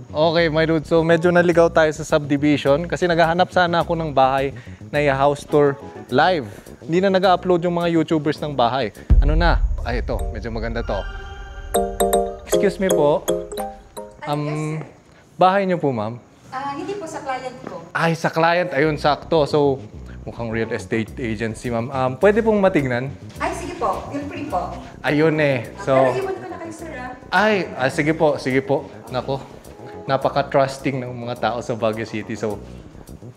Okay, my dude. So medyo naligaw tayo sa subdivision kasi naghahanap sana ako ng bahay na i-house tour live. Hindi na nag-upload yung mga YouTubers ng bahay. Ano na? Ay, ito. Medyo maganda to. Excuse me po. Bahay niyo po, ma'am? Hindi po sa client ko. Ay, sa client. Ayun, sakto. So, mukhang real estate agency, ma'am. Pwede pong matignan? Ay, sige po. Feel free po. Ayun eh. So, Pero iwan ko na kayo, sir, sige po. Sige po. Nako. Napaka-trusting ng mga tao sa Baguio City. So,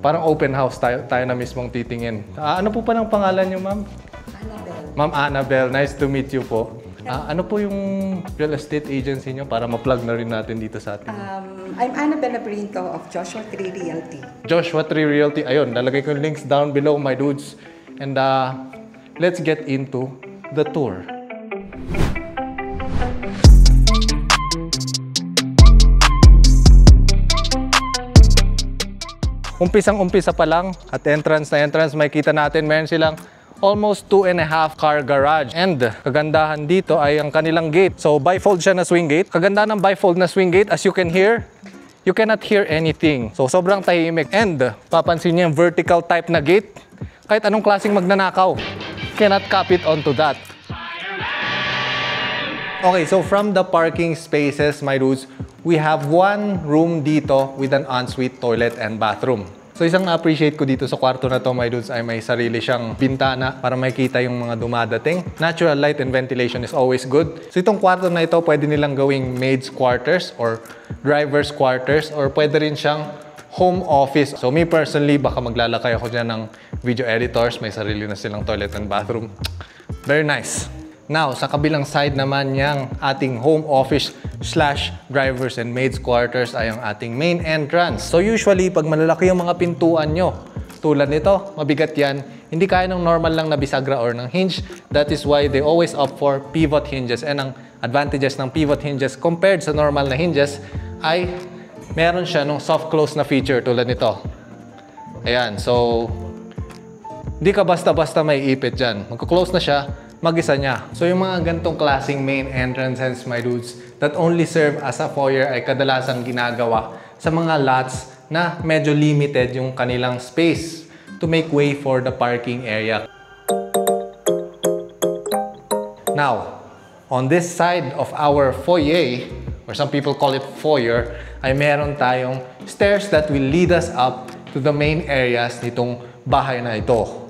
parang open house tayo na mismong titingin. Ano po pa ng pangalan niyo, ma'am? Annabelle. Ma'am Annabelle, nice to meet you po. Ano po yung real estate agency niyo para ma-plug na rin natin dito sa atin? I'm Annabelle Labrinto of Joshua Tree Realty. Joshua Tree Realty. Ayun, lalagay ko yung links down below, my dudes. And let's get into the tour. Umpisang-umpisa pa lang at entrance na entrance, makikita natin meron silang almost 2.5 car garage. And kagandahan dito ay ang kanilang gate. So bifold siya na swing gate. Kagandahan ng bifold na swing gate, as you can hear, you cannot hear anything. So sobrang tahimik. And papansin niyo yung vertical type na gate. Kahit anong klaseng magnanakaw, cannot copy it onto that. Okay, so from the parking spaces, my dudes, we have one room dito with an ensuite toilet and bathroom. So isang na-appreciate ko dito sa kwarto na to, my dudes, ay may sarili siyang bintana para makita yung mga dumadating. Natural light and ventilation is always good. So itong kwarto na ito, pwede nilang gawing maid's quarters or driver's quarters or pwede rin siyang home office. So me personally, baka maglalakay ako dyan ng video editors. May sarili na silang toilet and bathroom. Very nice. Now, sa kabilang side naman niyang ating home office / drivers and maids quarters ay ang ating main entrance. So usually, pag malalaki yung mga pintuan nyo, tulad nito, mabigat yan, hindi kaya ng normal lang na bisagra or ng hinge. That is why they always opt for pivot hinges. And ang advantages ng pivot hinges compared sa normal na hinges ay meron siya nung soft close na feature tulad nito. Ayan, so hindi ka basta-basta may ipit dyan. Magka-close na siya, mag-isa niya. So yung mga gantong klaseng main entrances, my dudes, that only serve as a foyer ay kadalasang ginagawa sa mga lots na medyo limited yung kanilang space to make way for the parking area. Now, on this side of our foyer, or some people call it foyer, ay meron tayong stairs that will lead us up to the main areas nitong bahay na ito.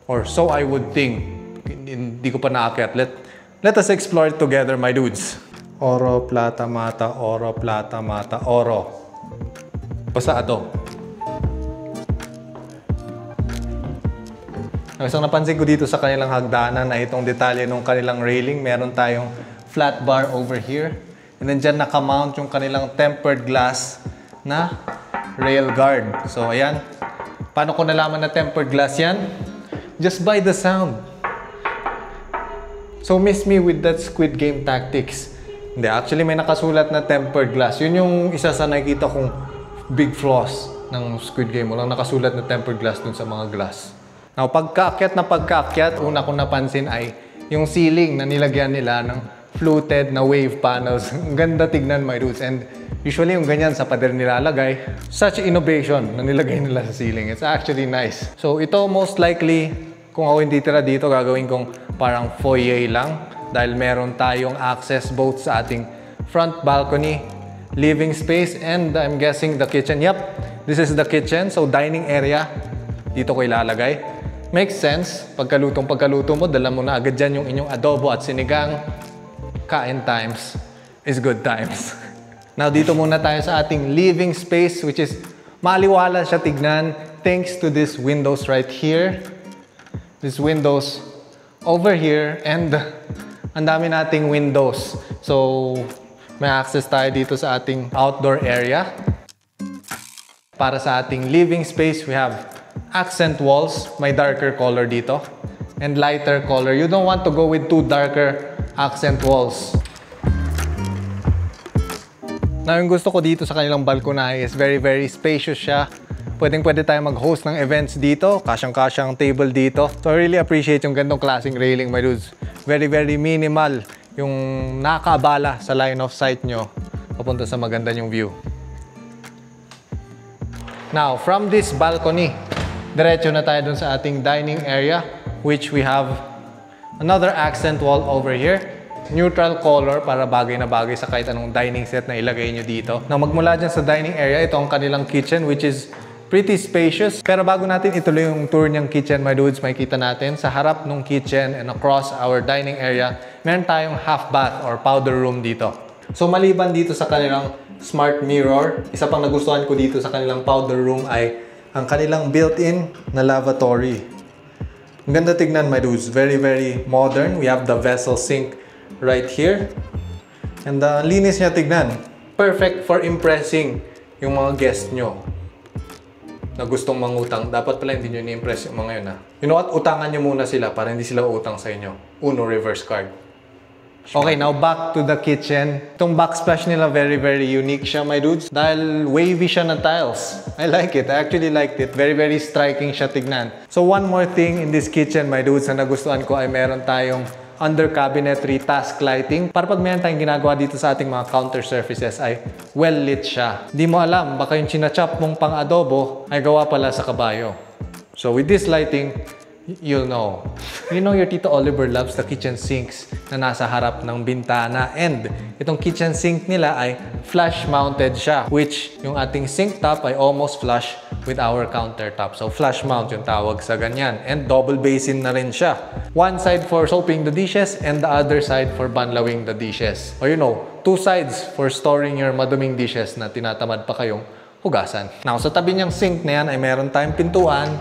Or so I would think. Hindi ko pa naakyat. Let us explore it together, my dudes. Oro, plata, mata, oro, plata, mata, oro. Basta ito. Isang napansin ko dito sa kanilang hagdanan na itong detalye ng kanilang railing. Meron tayong flat bar over here. And then dyan nakamount yung kanilang tempered glass na rail guard. So ayan. Paano ko nalaman na tempered glass yan? Just by the sound. So miss me with that Squid Game tactics. Hindi, actually may nakasulat na tempered glass. Yun yung isa sa nakikita kong big flaws ng Squid Game. Walang nakasulat na tempered glass dun sa mga glass. Now, pagkaakyat, una kong napansin ay yung ceiling na nilagyan nila ng fluted na wave panels. Ang ganda tignan, my dudes. And usually yung ganyan sa pader nilalagay. Such innovation na nilagay nila sa ceiling. It's actually nice. So ito most likely, kung ako hindi tira dito, gagawin kong parang foyer lang dahil meron tayong access both sa ating front balcony, living space, and I'm guessing the kitchen. Yep, this is the kitchen. So dining area, dito ko ilalagay. Makes sense. Pagkaluto mo, dala mo na agad dyan yung inyong adobo at sinigang. Kain times is good times. Now dito muna tayo sa ating living space, which is maliwala siya tignan thanks to these windows right here. These windows over here, and ang dami nating windows. So, may access tayo dito sa ating outdoor area. Para sa ating living space, we have accent walls. May darker color dito and lighter color. You don't want to go with too darker accent walls. Now, yung gusto ko dito sa kanilang balkonahe is very, very spacious siya. Pwede tayo mag-host ng events dito. Kasyang-kasyang table dito. So I really appreciate yung gandong klaseng railing, my dudes. Very, very minimal yung nakakabala sa line of sight nyo papunta sa maganda yung view. Now, from this balcony, diretso na tayo dun sa ating dining area, which we have another accent wall over here. Neutral color para bagay na bagay sa kahit anong dining set na ilagay nyo dito. Now, magmula dyan sa dining area, ito ang kanilang kitchen, which is pretty spacious. Pero bago natin ituloy yung tour niyang kitchen, my dudes, makikita natin sa harap ng kitchen and across our dining area, meron tayong half bath or powder room dito. So, maliban dito sa kanilang smart mirror, isa pang nagustuhan ko dito sa kanilang powder room ay ang kanilang built-in na lavatory. Ang ganda tignan, my dudes. Very, very modern. We have the vessel sink right here. And linis niya tignan. Perfect for impressing yung mga guests nyo na gustong mangutang. Dapat pala hindi nyo ni-impress yung mga yun, ha. You know what? Utangan nyo muna sila para hindi sila utang sa inyo. Uno reverse card. Okay, now back to the kitchen. Itong backsplash nila, very, very unique siya, my dudes. Dahil wavy siya na tiles. I like it. I actually liked it. Very, very striking siya tignan. So one more thing in this kitchen, my dudes, na nagustuhan ko ay meron tayong under cabinetry task lighting. Para pag meron tayong ginagawa dito sa ating mga counter surfaces ay well lit siya. Di mo alam, baka yung chinachop mong pang adobo ay gawa pala sa kabayo. So with this lighting, you'll know. You know your Tito Oliver loves the kitchen sinks na nasa harap ng bintana. And itong kitchen sink nila ay flush mounted siya. Which yung ating sink top ay almost flush with our countertop. So flush mount yung tawag sa ganyan. And double basin na rin siya. One side for soaping the dishes and the other side for banlawing the dishes. Or you know, two sides for storing your maduming dishes na tinatamad pa kayong hugasan. Now, sa tabi niyang sink na yan ay meron tayong pintuan,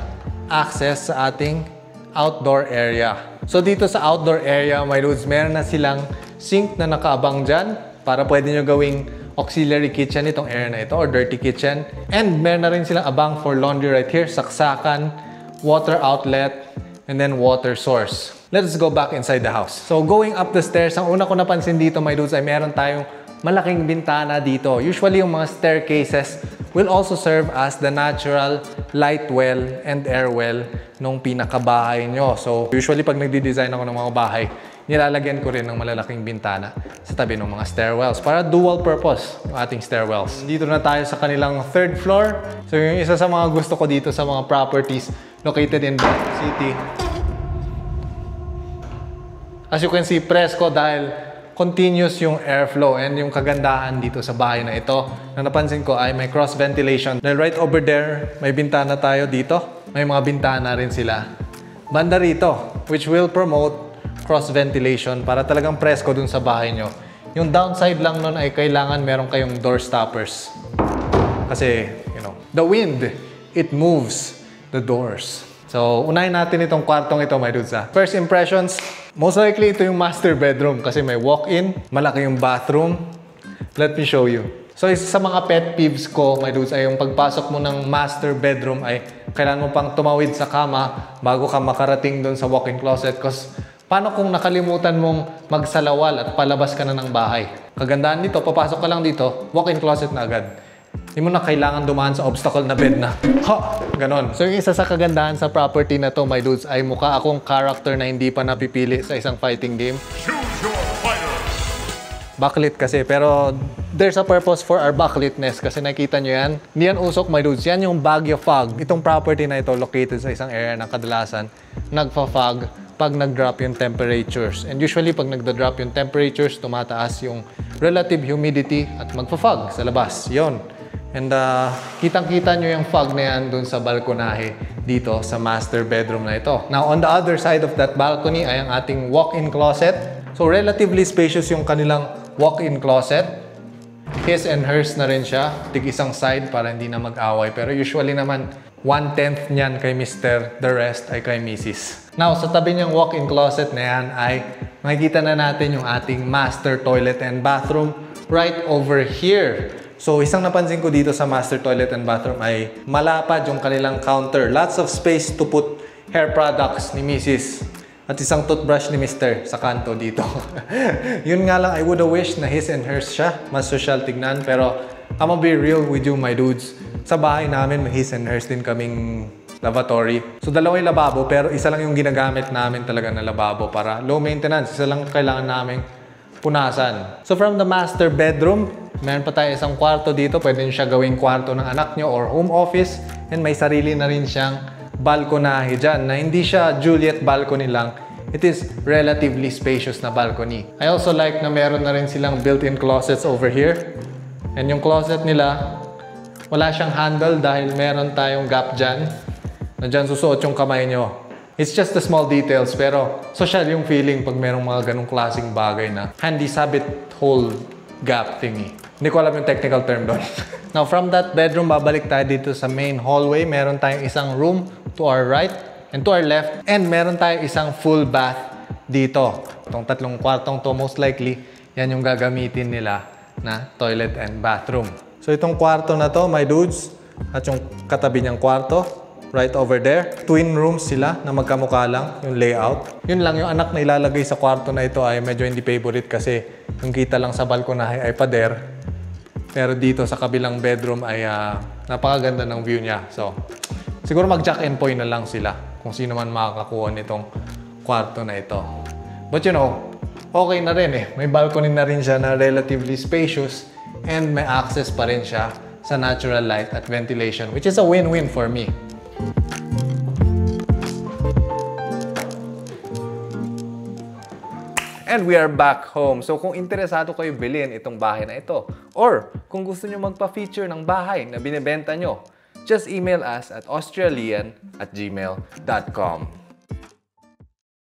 access sa ating outdoor area. So dito sa outdoor area, my dudes, meron na silang sink na nakaabang dyan para pwede nyo gawing auxiliary kitchen itong area na ito or dirty kitchen. And meron na rin silang abang for laundry right here, saksakan, water outlet, and then water source. Let's go back inside the house. So going up the stairs, ang una ko napansin dito, my dudes, ay meron tayong malaking bintana dito. Usually yung mga staircases will also serve as the natural light well and air well nung pinakabahay nyo. So usually pag nagdi-design ako ng mga bahay, nilalagyan ko rin ng malalaking bintana sa tabi ng mga stairwells para dual purpose yung ating stairwells. Dito na tayo sa kanilang third floor. So yung isa sa mga gusto ko dito sa mga properties located in Baguio City. As you can see, presko dahil continuous yung airflow and yung kagandahan dito sa bahay na ito. Na napansin ko ay may cross ventilation. Dahil right over there, may bintana tayo dito. May mga bintana rin sila. Banda rito, which will promote cross ventilation para talagang presko dun sa bahay nyo. Yung downside lang nun ay kailangan meron kayong door stoppers. Kasi, you know, the wind, it moves the doors. So, unahin natin itong kwartong ito, my dudes, ha. First impressions, most likely ito yung master bedroom kasi may walk-in, malaki yung bathroom. Let me show you. So, isa sa mga pet peeves ko, my dudes, ay yung pagpasok mo ng master bedroom ay kailangan mo pang tumawid sa kama bago ka makarating doon sa walk-in closet. Kasi paano kung nakalimutan mong magsalawal at palabas ka na ng bahay? Kagandahan dito, papasok ka lang dito, walk-in closet na agad. Hindi mo na kailangan dumaan sa obstacle na bed na. Ha! Ganon. So yung isa sa kagandahan sa property na to, my dudes, ay mukha akong character na hindi pa napipili sa isang fighting game. Choose your fighter! Backlit kasi, pero there's a purpose for our backlit-ness kasi nakita nyo yan. Hindi yan usok, my dudes. Yan yung Baguio Fog. Itong property na ito located sa isang area na kadalasan nagfa-fog pag nag-drop yung temperatures. And usually, pag nagda-drop yung temperatures, tumataas yung relative humidity at magfa-fog sa labas. Yon. And kitang-kita nyo yung fog na yan dun sa balkonahe dito sa master bedroom na ito. Now, on the other side of that balcony ay ang ating walk-in closet. So, relatively spacious yung kanilang walk-in closet. His and hers na rin siya. Tig-isang side para hindi na mag-away. Pero usually naman, 1/10 niyan kay Mr. The rest ay kay Mrs. Now, sa tabi niyang walk-in closet na yan ay makikita na natin yung ating master toilet and bathroom right over here. So, isang napansin ko dito sa master toilet and bathroom ay malapad yung kanilang counter. Lots of space to put hair products ni Mrs. At isang toothbrush ni Mr. sa kanto dito. Yun nga lang, I would have wished na his and hers siya. Mas social tignan. Pero, I'm gonna be real with you, my dudes. Sa bahay namin, may his and hers din kaming lavatory. So, dalawa yung lababo, pero isa lang yung ginagamit namin talaga na lababo para low maintenance. Isa lang kailangan namin punasan. So, from the master bedroom, Meron pa tayo isang kwarto dito. Pwede nyo siya gawing kwarto ng anak nyo or home office. And may sarili na rin siyang balkonahe dyan na hindi siya Juliet balcony lang. It is relatively spacious na balcony. I also like na meron na rin silang built-in closets over here. And yung closet nila, wala siyang handle dahil meron tayong gap dyan. Na dyan susuot yung kamay nyo. It's just the small details pero social yung feeling pag merong mga ganong klaseng bagay na handy sabit hole gap thingy. Hindi ko alam yung technical term doon. Now from that bedroom, babalik tayo dito sa main hallway. Meron tayong isang room to our right and to our left. And meron tayong isang full bath dito. Itong tatlong kwartong to, most likely, yan yung gagamitin nila na toilet and bathroom. So itong kwarto na to, my dudes, at yung katabi niyang kwarto, right over there. Twin rooms sila na magkamukha lang yung layout. Yun lang, yung anak na ilalagay sa kwarto na ito ay medyo hindi favorite kasi yung kita lang sa balkonahe ay pader. Pero dito sa kabilang bedroom ay napakaganda ng view niya. So, siguro mag-jack and point na lang sila kung sino man makakakuha nitong kwarto na ito. But you know, okay na rin eh. May balcony na rin siya na relatively spacious and may access pa rin siya sa natural light at ventilation, which is a win-win for me. And we are back home. So kung interesado kayo bilhin itong bahay na ito, or kung gusto nyo magpa-feature ng bahay na binibenta nyo, just email us at australian@gmail.com.